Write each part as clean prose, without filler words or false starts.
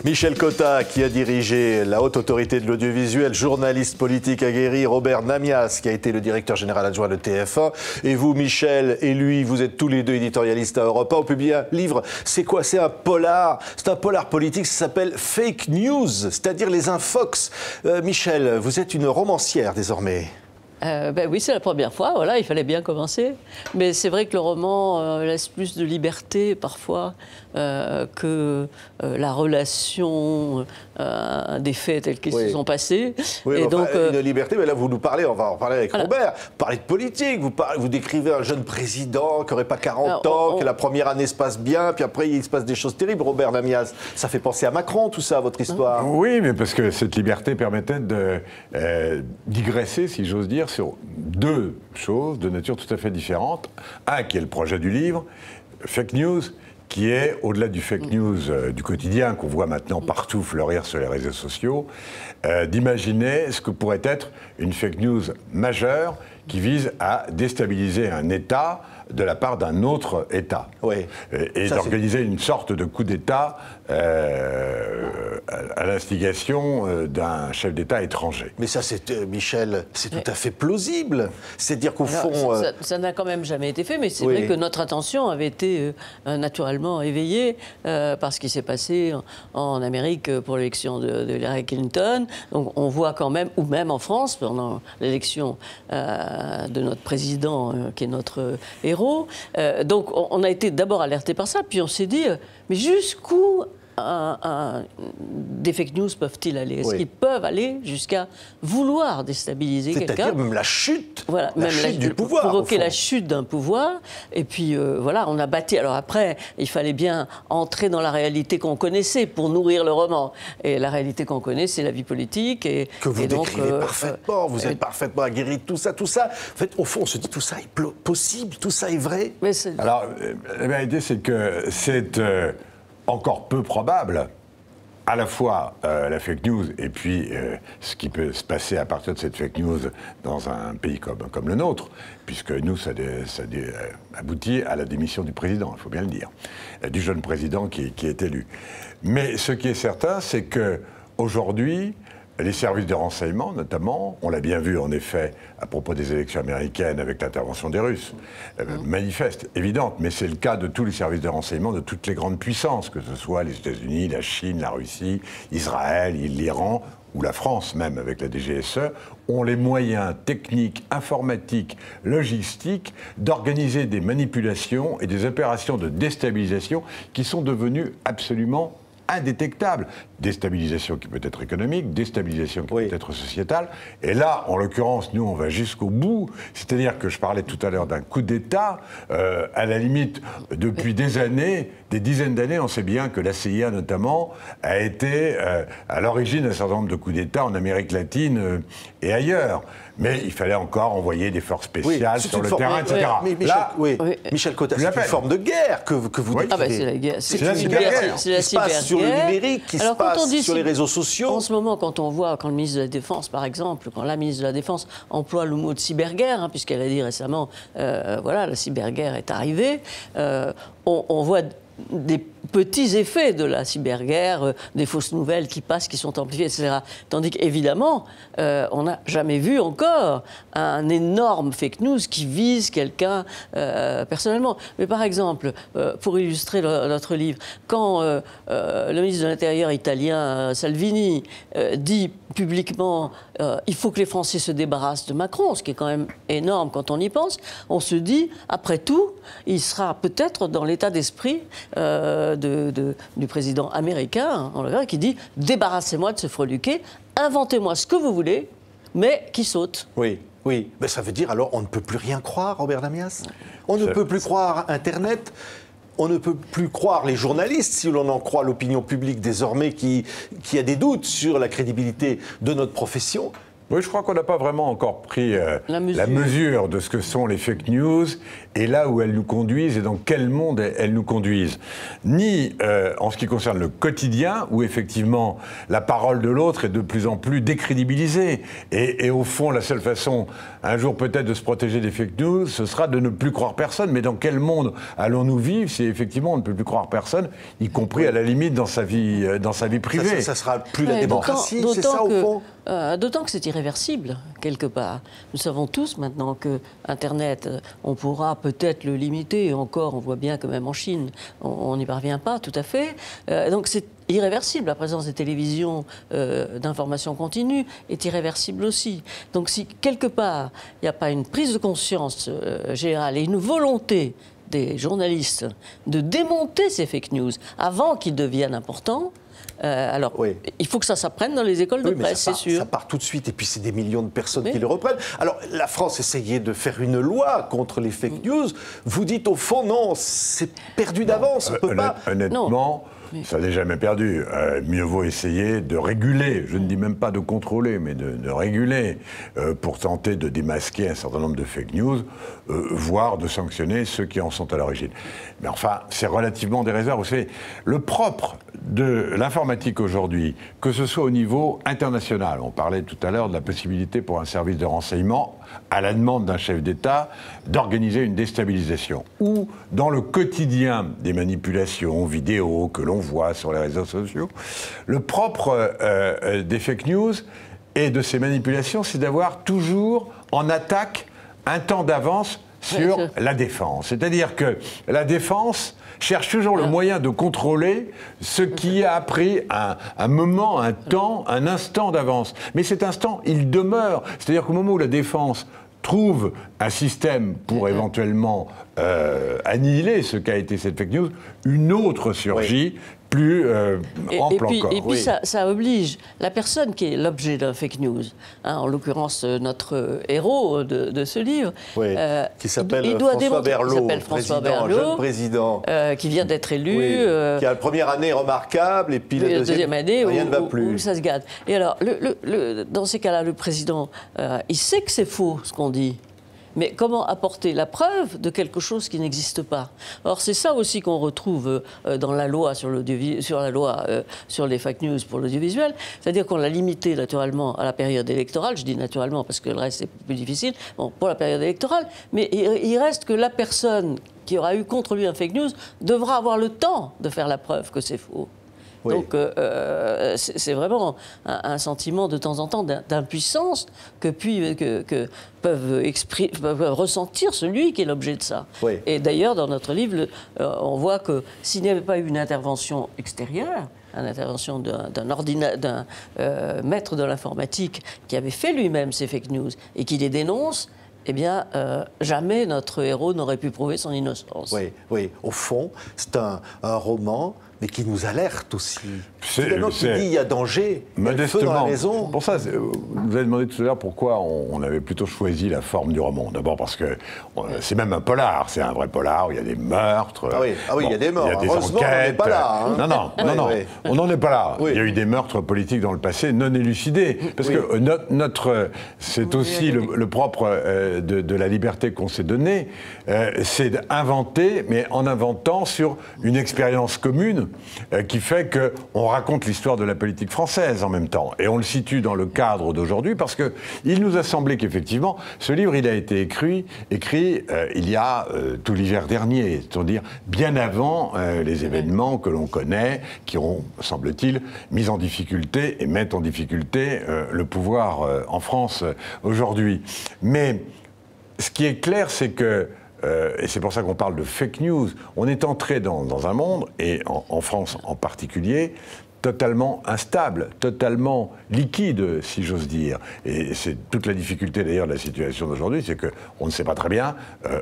Michel Cotta, qui a dirigé la haute autorité de l'audiovisuel, journaliste politique aguerri, Robert Namias, qui a été le directeur général adjoint de TF1. Et vous, Michel, et lui, vous êtes tous les deux éditorialistes à Europe 1. On publie un livre, c'est quoi? C'est un polar politique, ça s'appelle Fake News, c'est-à-dire les infox. Michel, vous êtes une romancière désormais. Oui, c'est la première fois, voilà, il fallait bien commencer. Mais c'est vrai que le roman laisse plus de liberté parfois que la relation des faits tels qu'ils se sont passés. Oui, et enfin, donc, une liberté, mais là vous nous parlez, on va en parler avec Robert, vous parlez de politique, vous décrivez un jeune président qui n'aurait pas 40 ans, que la première année se passe bien, puis après il se passe des choses terribles. Robert Namias, ça fait penser à Macron tout ça, votre histoire. Oui, mais parce que cette liberté permettait de digresser, si j'ose dire, sur deux choses de nature tout à fait différente. Un qui est le projet du livre, Fake News, qui est, au-delà du fake news du quotidien qu'on voit maintenant partout fleurir sur les réseaux sociaux, d'imaginer ce que pourrait être une fake news majeure qui vise à déstabiliser un État de la part d'un autre État. Oui. Et d'organiser une sorte de coup d'État à l'instigation d'un chef d'État étranger. Mais ça, Michel, c'est tout à fait plausible. C'est-à-dire qu'au fond... Ça n'a quand même jamais été fait, mais c'est vrai que notre attention avait été naturellement éveillée par ce qui s'est passé en Amérique pour l'élection de Hillary Clinton. Donc on voit quand même, ou même en France, pendant l'élection de notre président, qui est notre héros. Donc on a été d'abord alerté par ça, puis on s'est dit, mais jusqu'où des fake news peuvent-ils aller? Est-ce qu'ils peuvent aller jusqu'à vouloir déstabiliser quelqu'un? C'est-à-dire même la chute, voilà, la chute du pouvoir. Provoquer la chute d'un pouvoir. Et puis voilà, on a bâti. Alors après, il fallait bien entrer dans la réalité qu'on connaissait pour nourrir le roman. Et la réalité qu'on connaît, c'est la vie politique. Que vous décrivez parfaitement. Vous êtes parfaitement aguerri de tout ça, tout ça. En fait, au fond, on se dit tout ça est possible, tout ça est vrai. Mais alors, la vérité, c'est que c'est encore peu probable, à la fois la fake news et puis ce qui peut se passer à partir de cette fake news dans un pays comme le nôtre, puisque nous, ça aboutit à la démission du président, il faut bien le dire, du jeune président qui est élu. Mais ce qui est certain, c'est qu'aujourd'hui, les services de renseignement, notamment, on l'a bien vu en effet à propos des élections américaines avec l'intervention des Russes, manifeste, évidente, mais c'est le cas de tous les services de renseignement de toutes les grandes puissances, que ce soit les États-Unis, la Chine, la Russie, Israël, l'Iran, ou la France même avec la DGSE, ont les moyens techniques, informatiques, logistiques d'organiser des manipulations et des opérations de déstabilisation qui sont devenues absolument indétectable. Déstabilisation qui peut être économique, déstabilisation qui peut être sociétale. Et là, en l'occurrence, nous, on va jusqu'au bout. C'est-à-dire que je parlais tout à l'heure d'un coup d'État. À la limite, depuis des années, des dizaines d'années, on sait bien que la CIA, notamment, a été à l'origine d'un certain nombre de coups d'État en Amérique latine et ailleurs. Mais il fallait encore envoyer des forces spéciales sur le terrain, etc. Mais Michel Cotta, c'est une forme de guerre que vous décrivez. Ah ben c'est la guerre. C'est la cyberguerre. C'est la cyberguerre. Qui se passe sur le numérique, qui se passe sur les réseaux sociaux. En ce moment, quand on voit, quand le ministre de la Défense, par exemple, quand la ministre de la Défense emploie le mot de cyberguerre, puisqu'elle a dit récemment, voilà, la cyberguerre est arrivée, on voit des petits effets de la cyberguerre, des fausses nouvelles qui passent, qui sont amplifiées, etc. Tandis qu'évidemment, on n'a jamais vu encore un énorme fake news qui vise quelqu'un personnellement. Mais par exemple, pour illustrer notre livre, quand le ministre de l'Intérieur italien, Salvini, dit publiquement il faut que les Français se débarrassent de Macron, ce qui est quand même énorme quand on y pense, on se dit, après tout, il sera peut-être dans l'état d'esprit du président américain, qui dit « Débarrassez-moi de ce freluquet, inventez-moi ce que vous voulez, mais qui saute ». Oui. Oui, mais ça veut dire alors on ne peut plus rien croire, Robert Namias. On ne peut plus croire Internet. On ne peut plus croire les journalistes, si l'on en croit l'opinion publique désormais qui a des doutes sur la crédibilité de notre profession. Oui, je crois qu'on n'a pas vraiment encore pris la mesure de ce que sont les fake news et là où elles nous conduisent et dans quel monde elles nous conduisent. Ni en ce qui concerne le quotidien, où effectivement la parole de l'autre est de plus en plus décrédibilisée. Et au fond, la seule façon, un jour peut-être, de se protéger des fake news, ce sera de ne plus croire personne. Mais dans quel monde allons-nous vivre si effectivement on ne peut plus croire personne, y compris à la limite dans sa vie privée? Ça sera plus la démocratie, c'est ça au fond? D'autant que c'est irréversible, quelque part. Nous savons tous maintenant que Internet, on pourra peut-être le limiter, et encore, on voit bien que même en Chine, on n'y parvient pas tout à fait. Donc c'est irréversible. La présence des télévisions d'information continue est irréversible aussi. Donc si, quelque part, il n'y a pas une prise de conscience générale et une volonté des journalistes de démonter ces fake news avant qu'ils deviennent importants, alors, il faut que ça s'apprenne dans les écoles de presse, c'est sûr. Ça part tout de suite, et puis c'est des millions de personnes qui le reprennent. Alors, la France essayait de faire une loi contre les fake news. Vous dites, au fond, non, c'est perdu d'avance, on peut pas... Honnêtement... Non. Ça n'est jamais perdu. Mieux vaut essayer de réguler, je ne dis même pas de contrôler, mais de réguler pour tenter de démasquer un certain nombre de fake news, voire de sanctionner ceux qui en sont à l'origine. Mais enfin, c'est relativement des réserves. Vous savez, le propre de l'informatique aujourd'hui, que ce soit au niveau international, on parlait tout à l'heure de la possibilité pour un service de renseignement, à la demande d'un chef d'État, d'organiser une déstabilisation. Ou dans le quotidien des manipulations vidéo que l'on voit sur les réseaux sociaux, le propre des fake news et de ces manipulations, c'est d'avoir toujours en attaque un temps d'avance sur la défense. C'est-à-dire que la défense cherche toujours le moyen de contrôler ce qui a pris un moment, un temps, un instant d'avance. Mais cet instant, il demeure. C'est-à-dire qu'au moment où la défense trouve un système pour éventuellement annihiler ce qu'a été cette fake news, une autre surgit, plus ample encore. Et puis ça oblige la personne qui est l'objet d'un fake news, en l'occurrence notre héros de ce livre, qui s'appelle François Berlot, jeune président, qui vient d'être élu, qui a la première année remarquable, et puis la deuxième année rien ne va plus. Où ça se gâte. Et alors, dans ces cas-là, le président, il sait que c'est faux ce qu'on dit. Mais comment apporter la preuve de quelque chose qui n'existe pas? Or, c'est ça aussi qu'on retrouve dans la loi sur les fake news pour l'audiovisuel. C'est-à-dire qu'on l'a limité naturellement à la période électorale. Je dis naturellement parce que le reste c'est plus difficile. Bon, pour la période électorale. Mais il reste que la personne qui aura eu contre lui un fake news devra avoir le temps de faire la preuve que c'est faux. Donc c'est vraiment un sentiment de temps en temps d'impuissance que peuvent ressentir celui qui est l'objet de ça. Et d'ailleurs, dans notre livre, on voit que s'il n'y avait pas eu une intervention extérieure, une intervention d'un maître de l'informatique qui avait fait lui-même ces fake news et qui les dénonce, eh bien, jamais notre héros n'aurait pu prouver son innocence. Oui. Au fond, c'est un roman, mais qui nous alerte aussi. Finalement, qui dit il y a danger, il y a le feu dans la maison. Pour ça, vous avez demandé tout à l'heure pourquoi on avait plutôt choisi la forme du roman. D'abord parce que c'est même un polar, c'est un vrai polar où il y a des meurtres. Il y a des morts. Il y a des Heureusement, enquêtes. on n'est pas là. Non, on n'en est pas là. Il y a eu des meurtres politiques dans le passé non élucidés. Parce que c'est aussi le propre de la liberté qu'on s'est donnée, c'est d'inventer, mais en inventant sur une expérience commune qui fait qu'on raconte l'histoire de la politique française en même temps. Et on le situe dans le cadre d'aujourd'hui parce qu'il nous a semblé qu'effectivement, ce livre, il a été écrit il y a tout l'hiver dernier, c'est-à-dire bien avant les événements que l'on connaît, qui ont, semble-t-il, mis en difficulté et mettent en difficulté le pouvoir en France aujourd'hui. Mais ce qui est clair, c'est que et c'est pour ça qu'on parle de fake news. On est entré dans un monde, et en France en particulier, totalement instable, totalement liquide, si j'ose dire. Et c'est toute la difficulté d'ailleurs de la situation d'aujourd'hui, c'est qu'on ne sait pas très bien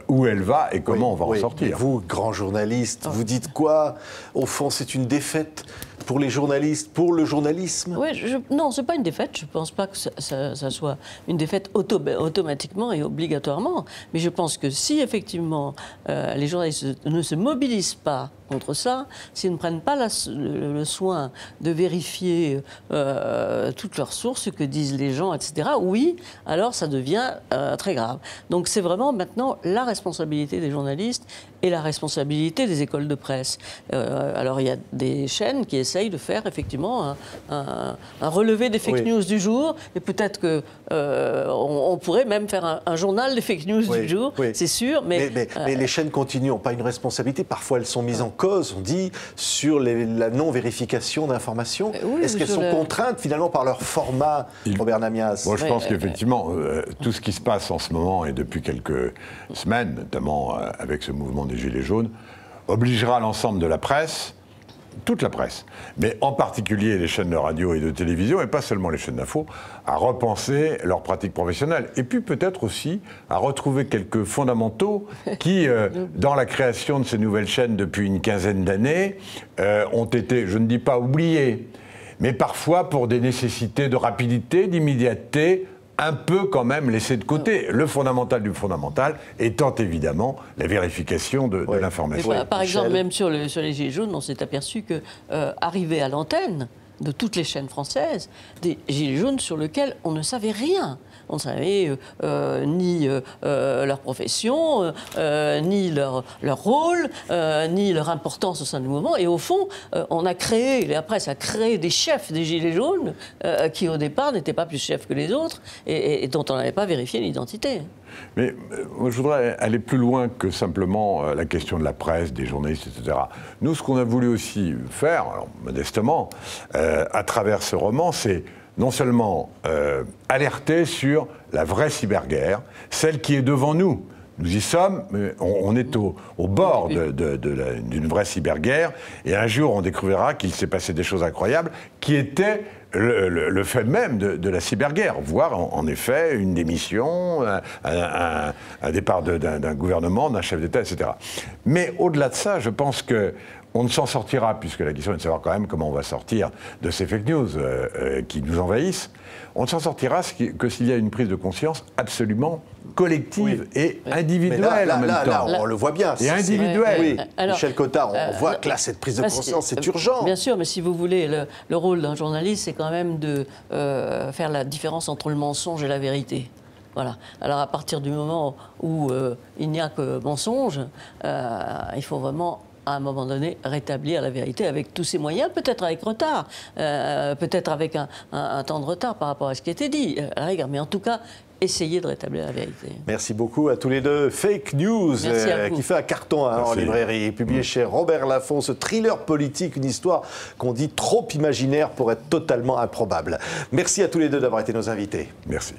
où elle va et comment on va en sortir. Et vous, grand journaliste, vous dites quoi? Au fond, c'est une défaite pour les journalistes, pour le journalisme? Non, ce n'est pas une défaite. Je ne pense pas que ça soit une défaite automatiquement et obligatoirement. Mais je pense que si effectivement les journalistes ne se mobilisent pas contre ça, s'ils ne prennent pas le soin de vérifier toutes leurs sources, ce que disent les gens, etc., oui, alors ça devient très grave. Donc c'est vraiment maintenant la responsabilité des journalistes et la responsabilité des écoles de presse. Alors il y a des chaînes qui essayent de faire effectivement un relevé des fake news du jour, et peut-être qu'on pourrait même faire un journal des fake news du jour, c'est sûr. Mais les chaînes continuent, n'ont pas une responsabilité. Parfois elles sont mises en cause, on dit, sur la non-vérification d'informations. Est-ce qu'elles sont contraintes finalement par leur format, Robert Namias? Moi, je pense qu'effectivement, tout ce qui se passe en ce moment et depuis quelques semaines, notamment avec ce mouvement des Gilets jaunes, obligera l'ensemble de la presse, toute la presse, mais en particulier les chaînes de radio et de télévision, et pas seulement les chaînes d'info, à repenser leurs pratiques professionnelles. Et puis peut-être aussi à retrouver quelques fondamentaux qui, dans la création de ces nouvelles chaînes depuis une quinzaine d'années, ont été, je ne dis pas oubliés, mais parfois pour des nécessités de rapidité, d'immédiateté, un peu quand même laissé de côté. Le fondamental du fondamental étant évidemment la vérification de l'information. Par exemple, même sur les Gilets jaunes, on s'est aperçu que arrivé à l'antenne de toutes les chaînes françaises, des Gilets jaunes sur lesquels on ne savait rien. On ne savait ni leur profession, ni leur rôle, ni leur importance au sein du mouvement. Et au fond, la presse a créé des chefs des Gilets jaunes qui, au départ, n'étaient pas plus chefs que les autres et dont on n'avait pas vérifié l'identité. Mais moi, je voudrais aller plus loin que simplement la question de la presse, des journalistes, etc. Nous, ce qu'on a voulu aussi faire, alors, modestement, à travers ce roman, c'est non seulement alerter sur la vraie cyberguerre, celle qui est devant nous. Nous y sommes, mais on est au bord d'une vraie cyberguerre, et un jour on découvrira qu'il s'est passé des choses incroyables qui étaient le fait même de la cyberguerre, voire en effet une démission, un départ d'un gouvernement, d'un chef d'État, etc. Mais au-delà de ça, je pense que on ne s'en sortira, puisque la question est de savoir quand même comment on va sortir de ces fake news qui nous envahissent. On ne s'en sortira que s'il y a une prise de conscience absolument collective et individuelle en même temps. Là, on le voit bien. Et individuelle. Oui. Alors, Michel Cottard, on voit que là, cette prise de conscience, c'est urgent. Bien sûr, mais si vous voulez, le rôle d'un journaliste, c'est quand même de faire la différence entre le mensonge et la vérité. Voilà. Alors à partir du moment où il n'y a que mensonge, il faut vraiment à un moment donné, rétablir la vérité avec tous ces moyens, peut-être avec retard, peut-être avec un temps de retard par rapport à ce qui était dit, à la rigueur, mais en tout cas, essayer de rétablir la vérité. Merci beaucoup à tous les deux. Fake News, qui fait un carton en librairie, publié chez Robert Laffont, ce thriller politique, une histoire qu'on dit trop imaginaire pour être totalement improbable. Merci à tous les deux d'avoir été nos invités. Merci.